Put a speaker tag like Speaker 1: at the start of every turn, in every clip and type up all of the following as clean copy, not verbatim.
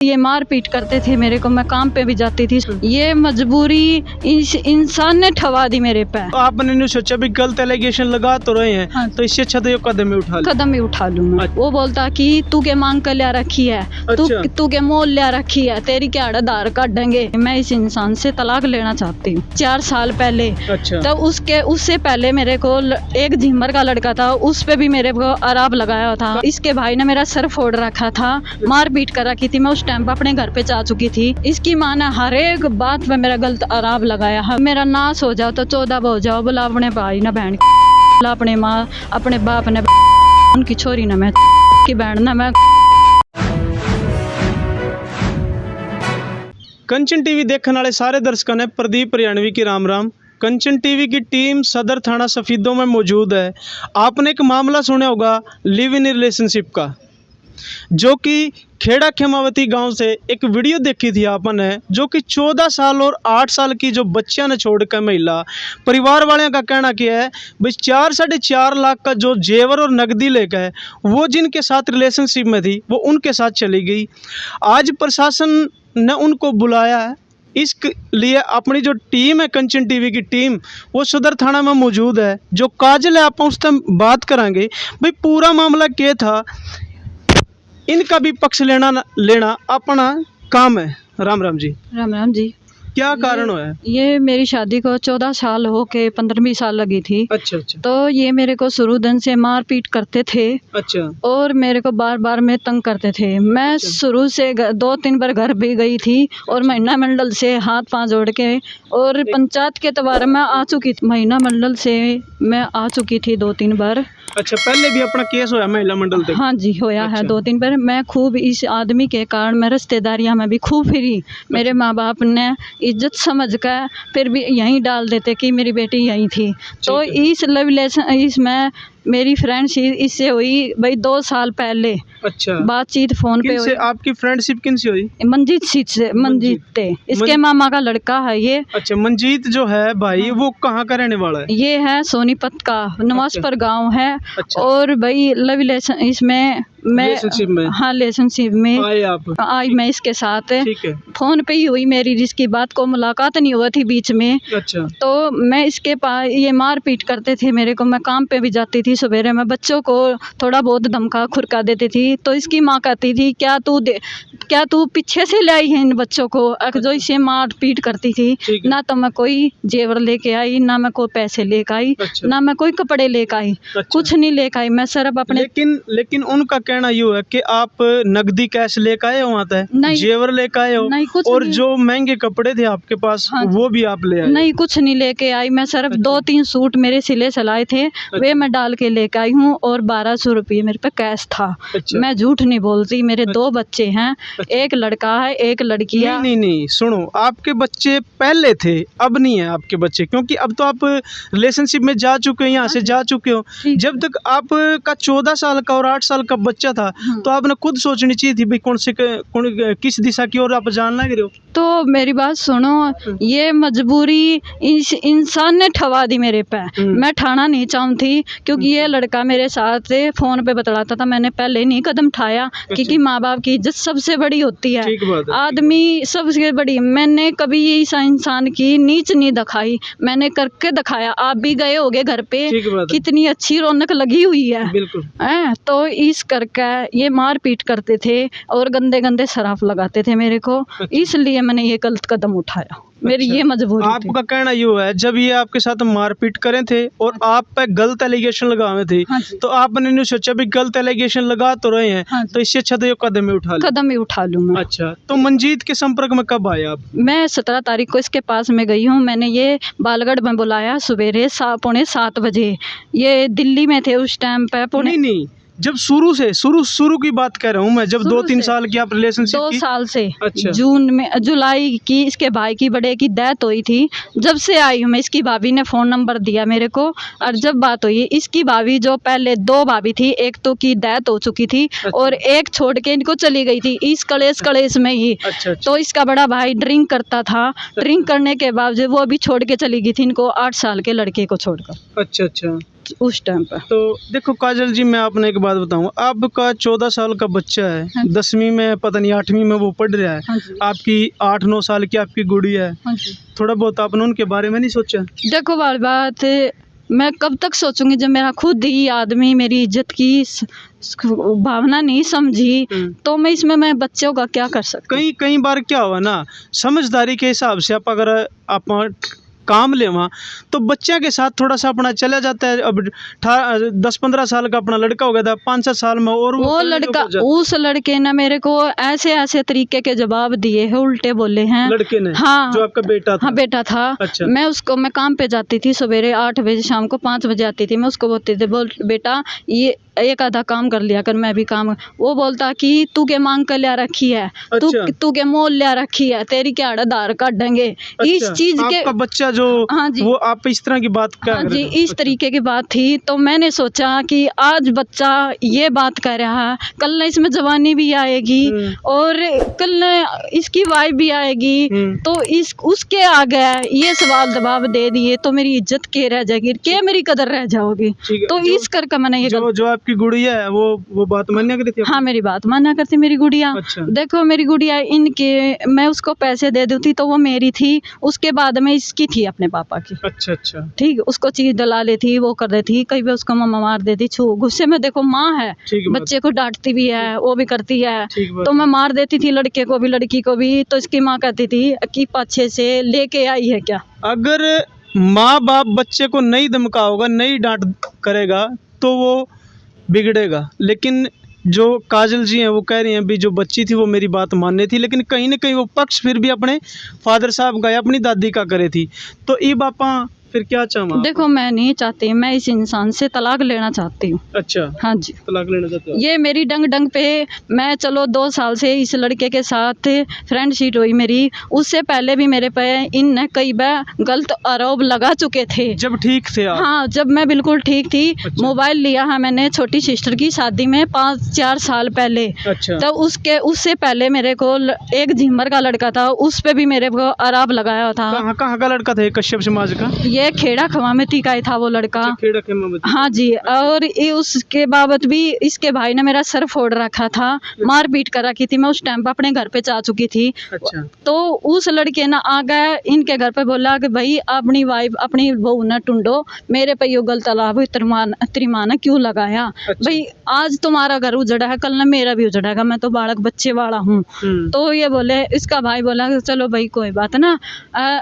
Speaker 1: ये मार पीट करते थे मेरे को, मैं काम पे भी जाती थी। ये मजबूरी इस इंसान ने ठवा दी मेरे पे।
Speaker 2: तो आपने नहीं सोचा भी गलत एलिगेशन लगा तो रहे हैं।
Speaker 1: हाँ।
Speaker 2: तो इससे अच्छा तो ये कदम ही उठा ले।
Speaker 1: कदम ही उठा लूँ मैं।
Speaker 2: अच्छा।
Speaker 1: वो बोलता कि तू के मांग कर लिया रखी है,
Speaker 2: अच्छा।
Speaker 1: तू के मोल लिया रखी है, तेरी क्या आधार काटेंगे। मैं इस इंसान से तलाक लेना चाहती हूँ। 4 साल पहले
Speaker 2: अच्छा।
Speaker 1: तब उससे पहले मेरे को एक झिमर का लड़का था, उस पे भी मेरे को आरोप लगाया था। इसके भाई ने मेरा सर फोड़ रखा था, मार पीट कर रखी थी। मैं उस टाइम पे अपने घर पे जा चुकी थी। इसकी माँ ने हर एक बात पे मेरा गलत आरोप लगाया है। मेरा नाश हो जाओ तो 14 हो जाओ, बोला अपने भाई ना बहन, बोला अपने माँ अपने बाप ने, उनकी छोरी ना मैं की बहन ना मैं।
Speaker 2: कंचन टीवी देखने वाले सारे दर्शकों ने प्रदीप हरियाणवी की राम राम। कंचन टीवी की टीम सदर थाना सफीदों में मौजूद है। आपने एक मामला सुना होगा लिव इन रिलेशनशिप का, जो कि खेड़ा खेमावती गांव से एक वीडियो देखी थी आपने, जो कि 14 साल और 8 साल की जो बच्चियां ने छोड़कर महिला परिवार वालों का कहना क्या है भाई 4-4.5 लाख का जो जेवर और नकदी लेकर वो जिनके साथ रिलेशनशिप में थी वो उनके साथ चली गई। आज प्रशासन ने उनको बुलाया है, इसके लिए अपनी जो टीम है कंचन टीवी की टीम वो सदर थाना में मौजूद है। जो काजल है आप उससे बात करांगे भाई पूरा मामला क्या था। इनका भी पक्ष लेना अपना काम है। राम राम जी।
Speaker 1: राम राम जी।
Speaker 2: क्या कारण है?
Speaker 1: ये मेरी शादी को 14 साल हो के 15वीं साल लगी थी।
Speaker 2: अच्छा अच्छा।
Speaker 1: तो ये मेरे को शुरू दिन से मार पीट करते थे।
Speaker 2: अच्छा।
Speaker 1: और मेरे को बार बार में तंग करते थे। मैं शुरू से 2-3 बार घर भी गई थी और महिला मंडल से हाथ पांव जोड़ के और पंचायत के तबार में आ चुकी थी। महिला मंडल से मैं आ चुकी थी 2-3 बार।
Speaker 2: अच्छा, पहले भी अपना केस होया महिला मंडल तक?
Speaker 1: हाँ जी, होया है 2-3 बार। मैं खूब इस आदमी के कारण मैं रिश्तेदारियां में भी खूब फिरी। मेरे माँ बाप ने इज्जत समझ कर फिर भी यहीं डाल देते कि मेरी बेटी यहीं थी। तो इस रिलेशन इसमें मेरी फ्रेंडशिप इससे हुई भाई 2 साल पहले।
Speaker 2: अच्छा।
Speaker 1: बातचीत फोन पे हुई।
Speaker 2: आपकी फ्रेंडशिप किन से हुई?
Speaker 1: मंजीत से मंजीत थे, इसके मामा का लड़का है ये।
Speaker 2: अच्छा, मंजीत जो है भाई वो कहाँ का रहने वाला है?
Speaker 1: ये है सोनीपत का, नवाजपुर गांव है।
Speaker 2: अच्छा।
Speaker 1: और भाई लव रिलेशन इसमें मैं रिलेशनशिप में आई मैं इसके साथ।
Speaker 2: ठीक है।
Speaker 1: फोन पे ही हुई मेरी, जिसकी बात को मुलाकात नहीं हुआ थी बीच में।
Speaker 2: अच्छा।
Speaker 1: तो मैं इसके पास ये मार पीट करते थे मेरे को। मैं काम पे भी जाती थी, सवेरे में बच्चों को थोड़ा बहुत धमका खुरका देती थी। तो इसकी माँ कहती थी क्या तू पीछे से लाई है इन बच्चों को, जो इसे मार पीट करती थी। ना तो मैं कोई जेवर लेके आई, ना मैं कोई पैसे लेके आई। अच्छा। ना मैं कोई कपड़े लेके आई। अच्छा। कुछ नहीं लेके आई, मैं सिर्फ अपने
Speaker 2: लेकिन उनका कहना ये है कि आप नकदी कैश लेकर आए हो, वहाँ तक जेवर लेकर आए हो? नहीं, कुछ और नहीं। जो महंगे कपड़े थे आपके पास, हाँ, वो भी आप ले आए?
Speaker 1: नहीं, कुछ नहीं लेके आई। मैं सिर्फ 2-3 सूट मेरे सिले सिलाए थे, वे मैं डाल के लेके आई हूँ। और 1200 रुपये मेरे पे कैश था। अच्छा। मैं झूठ नहीं बोलती। मेरे 2 बच्चे हैं। अच्छा। एक लड़का है, एक लड़की है।
Speaker 2: नहीं, सुनो, आपके बच्चे पहले थे, अब नहीं है आपके बच्चे, क्योंकि अब तो आप रिलेशनशिप में जा चुके हो, यहाँ से जा चुके हो। जब तक आपका 14 साल का और 8 साल का बच्चा था तो आपने खुद सोचनी चाहिए थी भाई किस दिशा की ओर आप जान लग रहे हो।
Speaker 1: तो मेरी बात सुनो, ये मजबूरी इस इंसान ने ठवा दी मेरे पे। मैं ठाना नहीं चाहती, क्योंकि ये लड़का मेरे साथ फोन पे बतलाता था। मैंने पहले नहीं कदम उठाया। अच्छा। क्योंकि माँ बाप की इज्जत सबसे बड़ी होती है, आदमी सबसे बड़ी। मैंने कभी इस इंसान की नीच नहीं दिखाई, मैंने करके दिखाया। आप भी गए होगे घर पे, कितनी अच्छी रौनक लगी हुई है। बिल्कुल। तो इस करके ये मार पीट करते थे और गंदे गंदे शराब लगाते थे मेरे को। इसलिए मैंने ये गलत कदम उठाया। मेरी ये मजबूरी थी।
Speaker 2: आपका कहना ये है जब ये आपके साथ मारपीट करे थे और आप पे गलत एलिगेशन लगाए थे। हाँ, तो आपने नहीं सोचा भी गलत एलिगेशन लगा तो रहे हैं। हाँ, तो इससे अच्छा तो ये कदम ही उठा लूँ मैं। अच्छा, तो मंजीत के संपर्क में कब आए आप?
Speaker 1: मैं 17 तारीख को इसके पास में गई हूँ। मैंने ये बालगढ़ में बुलाया सवेरे 7:45 बजे। ये दिल्ली में थे उस टाइम पे।
Speaker 2: नहीं, जब शुरू की बात कर रहा हूँ मैं, जब 2-3 साल की आप रिलेशनशिप
Speaker 1: 2 साल से।
Speaker 2: अच्छा।
Speaker 1: जुलाई की इसके भाई की बड़े की डेथ हुई थी। जब से आई हूँ मैं, इसकी भाभी ने फ़ोन नंबर दिया मेरे को। और जब बात हुई, इसकी भाभी जो पहले 2 भाभी थी, एक तो की डेथ हो चुकी थी। अच्छा। और एक छोड़ के इनको चली गई थी इस कलेश में ही। अच्छा। तो इसका बड़ा भाई ड्रिंक करता था। ड्रिंक करने के बावजूद वो भी छोड़ के चली गई थी इनको, 8 साल के लड़के को छोड़कर।
Speaker 2: अच्छा।
Speaker 1: उस टाइम पर।
Speaker 2: तो देखो काजल जी, मैं आपने एक बात बताऊं, आपका 14 साल का बच्चा है,
Speaker 1: हाँ जी।
Speaker 2: 10वीं में पता नहीं 8वीं में वो पढ़ रहा है,
Speaker 1: हाँ जी।
Speaker 2: आपकी 8-9 साल की आपकी गुड़िया है,
Speaker 1: हाँ जी।
Speaker 2: थोड़ा बहुत आपने उनके बारे में नहीं सोचा?
Speaker 1: देखो वाली बात, मैं कब तक सोचूंगी जब मेरा खुद ही आदमी मेरी इज्जत की भावना नहीं समझी, तो मैं इसमें मैं बच्चों का क्या कर सकती।
Speaker 2: कई कई बार क्या हुआ ना, समझदारी के हिसाब से आप अगर आप काम ले वहाँ, तो बच्चे के साथ थोड़ा सा अपना चला जाता है। अब 10-15 साल का अपना लड़का हो गया था, 5-7 साल में, और
Speaker 1: वो लड़का, उस लड़के ने मेरे को ऐसे ऐसे तरीके के जवाब दिए हैं, उल्टे बोले हैं।
Speaker 2: लड़के ने?
Speaker 1: हाँ,
Speaker 2: जो आपका बेटा था?
Speaker 1: हाँ बेटा था।
Speaker 2: अच्छा।
Speaker 1: मैं काम पे जाती थी, सवेरे 8 बजे, शाम को 5 बजे आती थी। मैं उसको बोलती थी, बोल बेटा ये एक आधा काम कर लिया कर, मैं भी काम। वो बोलता कि तू के मांग कर लिया रखी है, तू के मोल लिया रखी है, तेरी क्या आधार कार्ड देंगे। इस चीज के
Speaker 2: आपका बच्चा जो,
Speaker 1: हाँ जी,
Speaker 2: वो आप इस तरह की बात कर
Speaker 1: हाँ जी, इस तरीके की बात थी। तो मैंने सोचा कि आज बच्चा ये बात कर रहा है, कल न इसमें जवानी भी आएगी और कल न इसकी वाइफ भी आएगी, तो इस उसके आगे ये सवाल जवाब दे दिए तो मेरी इज्जत के रह जाएगी, के मेरी कदर रह जाओगी। तो इस करके मैंने ये
Speaker 2: जो आपकी गुड़िया है वो बात मान्य करती है?
Speaker 1: हाँ, मेरी बात माना करती मेरी गुड़िया।
Speaker 2: अच्छा।
Speaker 1: देखो मेरी गुड़िया, इनके मैं उसको पैसे दे देती तो वो मेरी थी, उसके बाद में इसकी थी अपने पापा की।
Speaker 2: अच्छा अच्छा।
Speaker 1: ठीक, उसको चीज डला लेती, वो कर देती, कई बार उसको मम्मा मार देती, छू गुस्से में। देखो माँ है, बच्चे को डांटती भी है, वो भी करती है, तो मैं मार देती थी लड़के को भी लड़की को भी। तो इसकी माँ कहती थी कि पीछे से लेके आई है क्या।
Speaker 2: अगर माँ बाप बच्चे को नहीं धमकाओगा, नहीं डांट करेगा, तो वो बिगड़ेगा। लेकिन जो काजल जी हैं वो कह रही हैं भी जो बच्ची थी वो मेरी बात माननी थी, लेकिन कहीं ना कहीं वो पक्ष फिर भी अपने फादर साहब का या अपनी दादी का करे थी। तो ये बापा फिर क्या चाहा?
Speaker 1: देखो मैं नहीं चाहती, मैं इस इंसान से तलाक लेना चाहती हूँ।
Speaker 2: अच्छा।
Speaker 1: हाँ जी,
Speaker 2: तलाक लेना चाहते हो?
Speaker 1: ये मेरी डंग डंग पे, मैं चलो 2 साल से इस लड़के के साथ फ्रेंडशिप हुई मेरी, उससे पहले भी मेरे पे इन कई बार गलत आरोप लगा चुके थे।
Speaker 2: जब ठीक थे आप?
Speaker 1: हाँ, जब मैं बिल्कुल ठीक थी।
Speaker 2: अच्छा।
Speaker 1: मोबाइल लिया है मैंने छोटी सिस्टर की शादी में 5-4 साल पहले।
Speaker 2: अच्छा।
Speaker 1: तो उससे पहले मेरे को एक झिमर का लड़का था, उस पे भी मेरे को आरोप लगाया था।
Speaker 2: कहाँ का लड़का था? कश्यप समाज का?
Speaker 1: ये खेड़ा खवामती का ही था वो लड़का।
Speaker 2: खेड़ा खवामती? हाँ
Speaker 1: जी। और ये उसके बाबत भी इसके भाई ने मेरा सर फोड़ रखा था, मारपीट कर रखी थी। मैं उस टाइम पे अपने घर पे जा चुकी थी।
Speaker 2: अच्छा।
Speaker 1: तो उस लड़के ने आ गया इनके घर पे, बोला कि भाई अपनी वाइफ अपनी बहू न टूंडो, मेरे पे यो गलत आरोप त्रिमाना क्यों लगाया।
Speaker 2: अच्छा।
Speaker 1: भाई आज तुम्हारा घर उजड़ा है, कल न मेरा भी उजड़ेगा, मैं तो बालक बच्चे वाला हूँ। तो ये बोले, इसका भाई बोला चलो भाई कोई बात ना,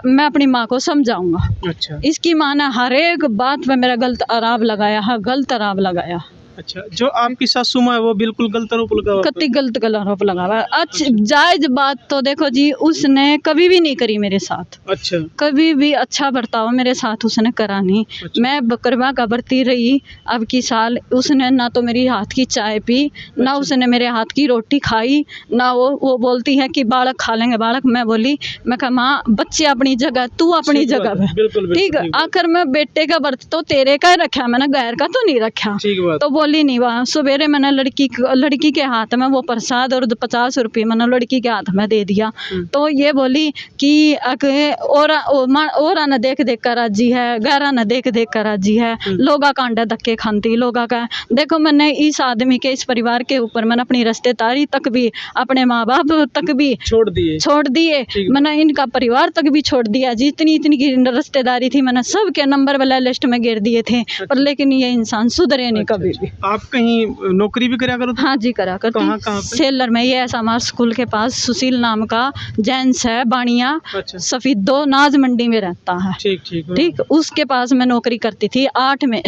Speaker 1: मैं अपनी माँ को समझाऊंगा।
Speaker 2: अच्छा।
Speaker 1: इसकी माँ ने हर एक बात पे मेरा गलत आरोप लगाया है, गलत आरोप लगाया।
Speaker 2: अच्छा, जो आपकी सासू माँ है वो बिल्कुल गलत आरोप लगा?
Speaker 1: कति गलत आरोप लगा। अच्छा, जायज बात तो देखो जी, उसने कभी भी नहीं करी मेरे साथ।
Speaker 2: अच्छा।
Speaker 1: कभी भी अच्छा बर्ताव मेरे साथ उसने करा नहीं।
Speaker 2: अच्छा। मैं
Speaker 1: बकरवा का बरती रही अब की साल, उसने ना तो मेरी हाथ की चाय पी, ना उसने मेरे हाथ की रोटी खाई, ना वो बोलती है कि बालक खा लेंगे बालक। मैं बोली, मैं कहा माँ बच्चे अपनी जगह, तू अपनी जगह पे, ठीक है। आखिर मैं बेटे का बर्त तो तेरे का ही रखा, मैंने गैर का तो नहीं रखा। तो बोली नहीं। वहाँ सवेरे मैंने लड़की के हाथ में वो प्रसाद और 50 रुपये मैंने लड़की के हाथ में दे दिया। तो ये बोली कि और न देख देख कर राजी है, गैरा न देख देख कर राजी है, लोगा कांडा धक्के खाती लोगा का। देखो मैंने इस आदमी के, इस परिवार के ऊपर मैंने अपनी रिश्तेदारी तक भी, अपने माँ बाप तक भी छोड़ दिए। मैंने इनका परिवार तक भी छोड़ दिया। जितनी इतनी की रिश्तेदारी थी मैंने सब के नंबर वाला लिस्ट में गिर दिए थे। पर लेकिन ये इंसान सुधरे नहीं कभी भी।
Speaker 2: आप कहीं नौकरी भी करा करो?
Speaker 1: हाँ जी, करा करती।
Speaker 2: कहाँ?
Speaker 1: सेलर में। ये ऐसा हमारे स्कूल के पास सुशील नाम का जेंट्स है, बाणिया। अच्छा। सफीदो नाज मंडी में रहता है। ठीक, उसके पास मैं नौकरी करती थी।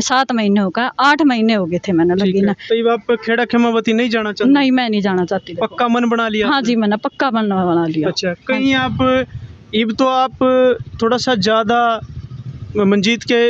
Speaker 1: 7 महीने हो गए, 8 महीने हो गए थे मैंने लगी ना।
Speaker 2: तो आप खेड़ा खमावती नहीं जाना चाहती?
Speaker 1: नहीं, मैं नहीं जाना चाहती।
Speaker 2: पक्का मन बना लिया? हाँ
Speaker 1: जी, मैंने पक्का मन बना लिया।
Speaker 2: अच्छा, कहीं आप अब तो आप थोड़ा सा ज़्यादा मंजीत के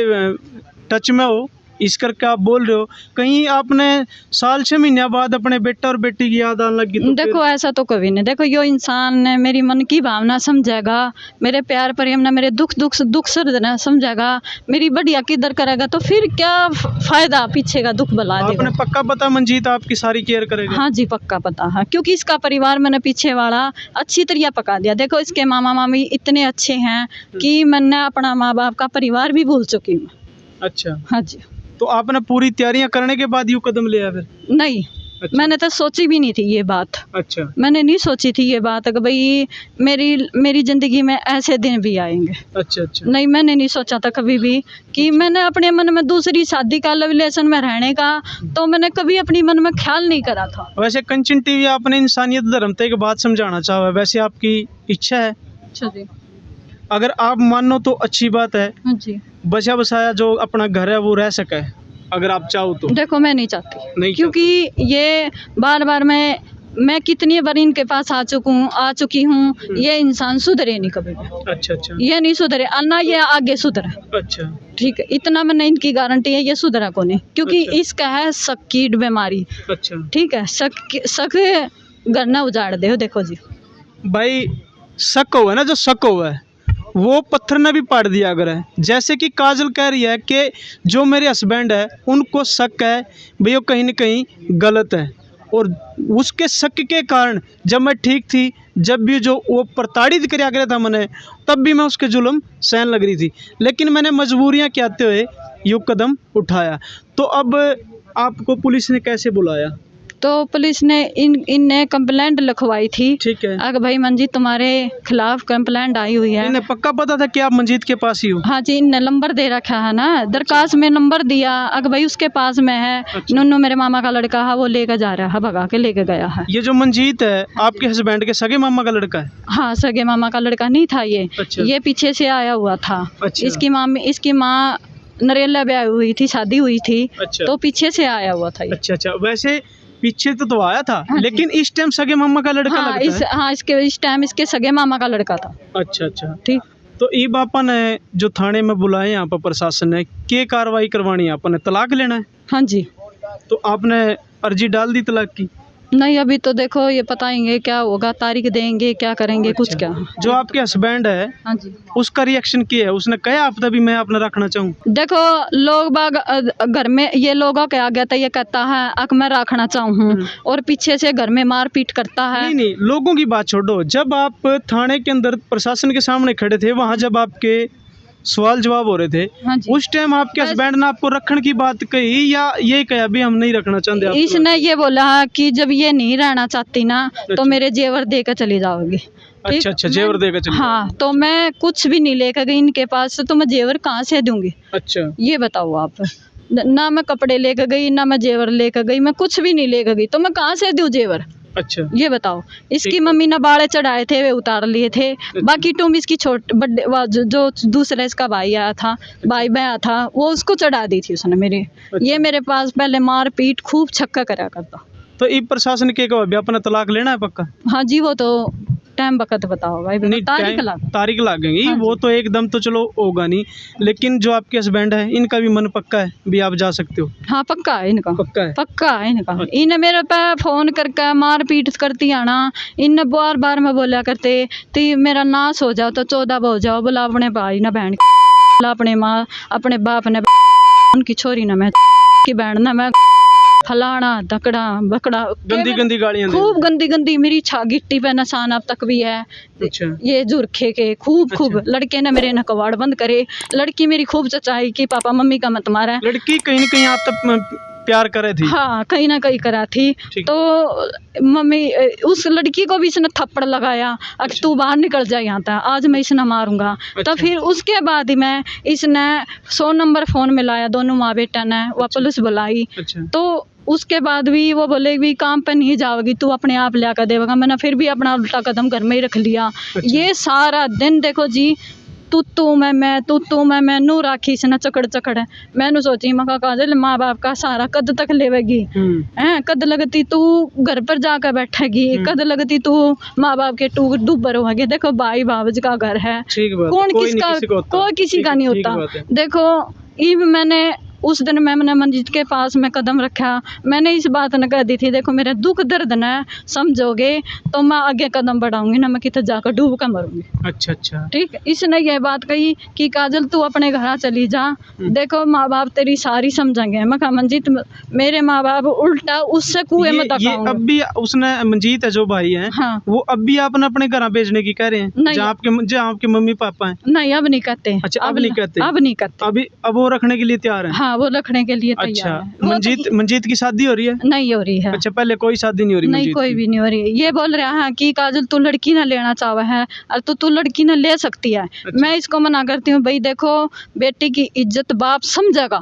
Speaker 2: टच में हो, इस करके आप बोल रहे हो, कहीं आपने साल 6 महीने बाद अपने बेटा और बेटी की याद आने लगी? तो
Speaker 1: देखो ऐसा तो कभी नहीं। देखो यो इंसान ने मेरी मन की भावना समझेगा, मेरे प्यार प्रेम ना, मेरे दुख सर्द ना समझेगा, मेरी बढ़िया किधर करेगा, तो फिर क्या फायदा पीछे का दुख बला देगा।
Speaker 2: आपने पक्का पता मंजीत आपकी सारी केयर करेगा?
Speaker 1: हाँ जी, पक्का पता है, क्योंकि इसका परिवार मैंने पीछे वाला अच्छी तरह पका दिया। देखो इसके मामा मामी इतने अच्छे हैं कि मैंने अपना माँ बाप का परिवार भी भूल चुकी हूँ।
Speaker 2: अच्छा।
Speaker 1: हाँ जी।
Speaker 2: तो आपने पूरी तैयारियां करने के बाद यूँ कदम लिया फिर?
Speaker 1: नहीं,
Speaker 2: अच्छा।
Speaker 1: मैंने तो सोची भी नहीं थी ये बात।
Speaker 2: अच्छा
Speaker 1: मैंने नहीं सोची थी ये बात कि भाई मेरी ज़िंदगी में ऐसे दिन भी आएंगे।
Speaker 2: अच्छा अच्छा।
Speaker 1: नहीं, मैंने नहीं सोचा था कभी भी कि मैंने अपने मन में दूसरी शादी का, लव रिलेशन में रहने का, तो मैंने कभी अपनी मन में ख्याल नहीं करा था।
Speaker 2: वैसे कंचन टीवी आपने इंसानियत धर्म तक बात समझाना चाहा है, वैसे आपकी इच्छा है?
Speaker 1: अच्छा जी।
Speaker 2: अगर आप मानो तो अच्छी बात है,
Speaker 1: हाँ जी।
Speaker 2: बचा बसाया जो अपना घर है वो रह सके, अगर आप चाहो तो।
Speaker 1: देखो मैं नहीं चाहती,
Speaker 2: नहीं
Speaker 1: क्योंकि ये बार बार मैं कितनी बार इनके पास आ चुकी हूँ, ये इंसान सुधरे नहीं कभी भी।
Speaker 2: अच्छा अच्छा।
Speaker 1: ये नहीं सुधरे, और ना ये आगे सुधरे।
Speaker 2: अच्छा
Speaker 1: ठीक है, इतना मैंने इनकी गारंटी है, ये सुधरा को नहीं, क्योंकि
Speaker 2: अच्छा।
Speaker 1: इसका है शक की बीमारी।
Speaker 2: अच्छा
Speaker 1: ठीक है, शक घर ना उजाड़ दे। देखो जी
Speaker 2: भाई, शक हुआ है ना, जो शक हुआ है वो पत्थर ने भी पाड़ दिया अगर है। जैसे कि काजल कह रही है कि जो मेरे हस्बैंड है उनको शक है भाई वो कहीं ना कहीं गलत है, और उसके शक के कारण जब मैं ठीक थी, जब भी जो वो प्रताड़ित कर गया था मैंने, तब भी मैं उसके जुल्म सहन लग रही थी, लेकिन मैंने मजबूरियां के आते हुए ये कदम उठाया। तो अब आपको पुलिस ने कैसे बुलाया?
Speaker 1: तो पुलिस ने इनने कंप्लेंट लिखवाई थी।
Speaker 2: ठीक है।
Speaker 1: अगर भाई मंजीत तुम्हारे खिलाफ कंप्लेंट आई हुई है।
Speaker 2: इन्हें पक्का पता था कि आप मंजीत के पास ही हो?
Speaker 1: हाँ जी, इनने नंबर दे रखा है ना, दरखास्त में नंबर दिया। अगर भाई उसके पास में है।
Speaker 2: अच्छा।
Speaker 1: नन्नू मेरे मामा का लड़का है, वो लेकर जा रहा है, भगा के लेके गया है।
Speaker 2: ये जो मंजीत है आपके हस्बैंड के सगे मामा का लड़का है?
Speaker 1: हाँ, सगे मामा का लड़का नहीं था ये।
Speaker 2: अच्छा।
Speaker 1: ये पीछे से आया हुआ था।
Speaker 2: अच्छा।
Speaker 1: इसकी माँ नरेला ब्याह हुई थी, शादी हुई थी।
Speaker 2: अच्छा।
Speaker 1: तो पीछे से आया हुआ था ये।
Speaker 2: अच्छा अच्छा। वैसे पीछे तो आया था,
Speaker 1: हाँ जी।
Speaker 2: लेकिन इस टाइम सगे मामा का लड़का
Speaker 1: हाँ,
Speaker 2: लगता है?
Speaker 1: इस टाइम इसके सगे मामा का लड़का था।
Speaker 2: अच्छा अच्छा।
Speaker 1: ठीक।
Speaker 2: तो ई बापा ने जो थाने में बुलाए यहाँ पर प्रशासन ने, क्या कार्रवाई करवानी है? आपने तलाक लेना है?
Speaker 1: हाँ जी।
Speaker 2: तो आपने अर्जी डाल दी तलाक की?
Speaker 1: नहीं, अभी तो देखो ये बताएंगे क्या होगा, तारीख देंगे, क्या करेंगे, कुछ क्या।
Speaker 2: जो आपके हस्बैंड है
Speaker 1: हाँ जी।
Speaker 2: उसका रिएक्शन क्या है? उसने कहा आप तभी मैं अपना रखना चाहूँ?
Speaker 1: देखो लोग बाग घर में ये लोगों के आगे तो ये कहता है अक मैं रखना चाहूँ, और पीछे से घर में मारपीट करता है।
Speaker 2: नहीं नहीं, लोगों की बात छोड़ो। जब आप थाने के अंदर प्रशासन के सामने खड़े थे, वहाँ जब आपके सवाल जवाब हो रहे थे,
Speaker 1: हाँ जी।
Speaker 2: उस टाइम आपके हस्बैंड ने आपको रखने की बात कही या ये कहा भी हम नहीं रखना चाहते आपको?
Speaker 1: इसने ये बोला कि जब ये नहीं रहना चाहती ना, तो मेरे जेवर देकर चली जाओगी।
Speaker 2: अच्छा अच्छा, जेवर देकर चली
Speaker 1: हाँ, तो मैं कुछ भी नहीं लेकर गई इनके पास, तो मैं जेवर कहाँ से दूंगी?
Speaker 2: अच्छा।
Speaker 1: ये बताओ आप। ना मैं कपड़े लेकर गई, ना मैं जेवर लेकर गई, मैं कुछ भी नहीं लेकर गई, तो मैं कहाँ से दूँ जेवर?
Speaker 2: अच्छा।
Speaker 1: ये बताओ। इसकी मम्मी ने बाड़े चढ़ाए थे, वे उतार लिए थे। बाकी तुम इसकी जो दूसरा इसका भाई आया था, भाई आया था, वो उसको चढ़ा दी थी उसने मेरे। ये मेरे पास पहले मार पीट खूब छक्का करा करता।
Speaker 2: तो ई प्रशासन के कहो भी अपना तलाक लेना है पक्का?
Speaker 1: हाँ जी, वो तो टाइम वक्त बताओ भाई,
Speaker 2: नहीं, तारीख लागेंगी।
Speaker 1: हाँ
Speaker 2: वो तो एकदम तो चलो होगा नहीं, लेकिन जो आपके हस्बैंड है इनका भी मन पक्का है भी आप जा सकते हो?
Speaker 1: हाँ, पक्का है इनका।
Speaker 2: पक्का है?
Speaker 1: पक्का है इनका। इन्हें मेरे पे फोन करके मार पीट करती आना। इन्हें बार बार में बोला करते तो मेरा नाश हो जाओ, तो 14 हो जाओ, बोला अपने भाई ना बहन, बोला अपने माँ अपने बाप ने, उनकी छोरी ना मैं की बहन ना मैं, फलाना धकड़ा बकड़ा,
Speaker 2: गंदी गंदी गालियां दे।
Speaker 1: खूब गंदी गंदी। मेरी गिट्टी पे निशान अब तक भी है।
Speaker 2: अच्छा।
Speaker 1: ये जुर्खे के खूब लड़के ने मेरे न कबाड़ बंद करे। लड़की मेरी खूब चचाई कि पापा मम्मी का मत मारा।
Speaker 2: लड़की कहीं ना कहीं आप तक प्यार करे थी?
Speaker 1: हाँ, कहीं ना कहीं करा थी। तो मम्मी उस लड़की को भी इसने थप्पड़ लगाया, अब तू बाहर निकल जा यहाँ था, आज मैं इसने मारूंगा। तो फिर उसके बाद में इसने 100 नंबर फोन मिलाया, दोनों माँ बेटा ने, वह पुलिस बुलाई। तो उसके बाद भी वो बोले भी काम पे नहीं जाओगी, तू अपने आप ला कर देगा। मैंने फिर भी अपना उल्टा कदम घर में ही रख लिया। ये सारा दिन देखो जी, तू मैं नू राखी से न चकड़ मैंने सोची मैं काजल माँ बाप का सारा कद तक लेवेगी हैं, कद लगती तू घर पर जाकर बैठेगी, कद लगती तू माँ बाप के टू डूबर होगी। देखो भाई बाबज का घर है, कौन किसका, कोई किसी का नहीं होता। देखो इब मैंने उस दिन मैंने मंजीत के पास में कदम रखा, मैंने इस बात न कह दी थी देखो मेरे दुख दर्द न समझोगे तो मैं आगे कदम बढ़ाऊंगी ना, मैं किधर जाकर डूब कर मरूंगी।
Speaker 2: अच्छा अच्छा।
Speaker 1: ठीक। इसने ये बात कही कि काजल तू अपने घर चली जा, देखो माँ बाप तेरी सारी समझेंगे। मैं कहा मंजीत मेरे माँ बाप उल्टा उससे कुएं में धकाऊंगा।
Speaker 2: अब भी उसने मंजीत है जो भाई है,
Speaker 1: हाँ,
Speaker 2: वो अब भी आपने अपने घर भेजने की कह रहे हैं जहाँ आपके मम्मी पापा हैं?
Speaker 1: नहीं, अब नहीं कहते।
Speaker 2: अच्छा, अब नहीं कहते?
Speaker 1: अब नहीं कहते।
Speaker 2: अब वो रखने के लिए तैयार है?
Speaker 1: हाँ, हाँ वो रखने के लिए
Speaker 2: अच्छा,
Speaker 1: तैयार है। वो
Speaker 2: मंजीत की शादी हो रही है?
Speaker 1: नहीं हो रही है।
Speaker 2: अच्छा, पहले कोई शादी नहीं हो रही
Speaker 1: नहीं
Speaker 2: मंजीत
Speaker 1: कोई
Speaker 2: की?
Speaker 1: भी नहीं हो रही। ये बोल रहा है कि काजल तू लड़की ना लेना चाहे है और तू लड़की ना ले सकती है। मैं इसको मना करती हूँ, भाई देखो बेटी की इज्जत बाप समझेगा।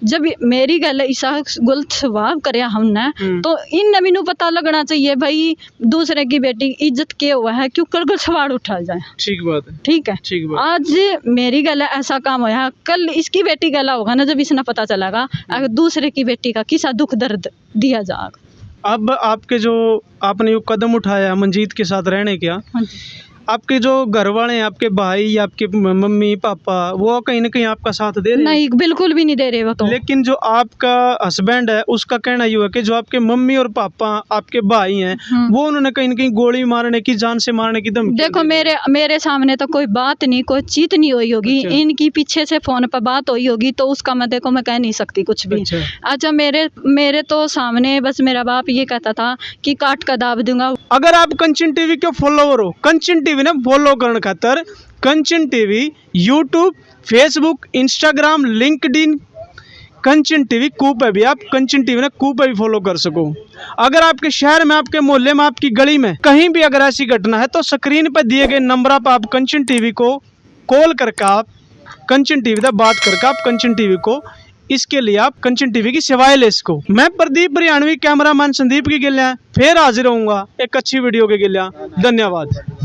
Speaker 1: जब मेरी गल ऐसा गलत स्वभाव करे हमने तो इन नवी नू पता लगना चाहिए भाई दूसरे की बेटी की इज्जत क्या हुआ है, क्यों कर सवाल उठा जाए।
Speaker 2: ठीक बात है,
Speaker 1: ठीक है,
Speaker 2: ठीक बात।
Speaker 1: आज मेरी गल ऐसा काम होया, कल इसकी बेटी गला होगा ना, जब इसने पता चलेगा अगर दूसरे की बेटी का किसा दुख दर्द दिया जाएगा।
Speaker 2: अब आपके जो आपने ये कदम उठाया मंजीत के साथ रहने का,
Speaker 1: हाँ जी।
Speaker 2: आपके जो घर वाले हैं, आपके भाई, आपके मम्मी पापा, वो कहीं ना कहीं आपका साथ दे रहे हैं?
Speaker 1: नहीं बिल्कुल भी नहीं दे रहे वो तो।
Speaker 2: लेकिन जो आपका हस्बैंड है उसका कहना ये है कि जो आपके मम्मी और पापा आपके भाई हैं वो उन्होंने कहीं ना कहीं गोली मारने की, जान से मारने की धमकी
Speaker 1: देखो मेरे सामने तो कोई बात नहीं, कोई चीत नहीं हुई होगी।
Speaker 2: अच्छा।
Speaker 1: इनकी पीछे से फोन पर बात हुई होगी तो उसका मैं देखो मैं कह नहीं सकती कुछ भी।
Speaker 2: अच्छा।
Speaker 1: अच्छा मेरे तो सामने बस मेरा बाप ये कहता था कि काट का दाब दूंगा।
Speaker 2: अगर आप कंचन टीवी के फॉलोवर हो, कंचन टीवी ने फॉलो करने खातर Kanchan TV YouTube, Facebook, Instagram, LinkedIn, Kanchan TV Koo पे भी आप कंचन टीवी ने कू पे भी फॉलो कर सको। अगर आपके शहर में, आपके मोहल्ले में, आपकी गली में कहीं भी अगर ऐसी घटना है तो स्क्रीन पर दिए गए नंबर पर आप कंचन टीवी को कॉल करके आप कंचन टीवी से बात करके आप कंचन टीवी को इसके लिए आप कंचन टीवी की सेवाएं ले सको। मैं प्रदीप हरियाणवी, कैमरामैन संदीप की गिलिया फिर हाजिर होऊंगा एक अच्छी वीडियो के गिलिया। धन्यवाद।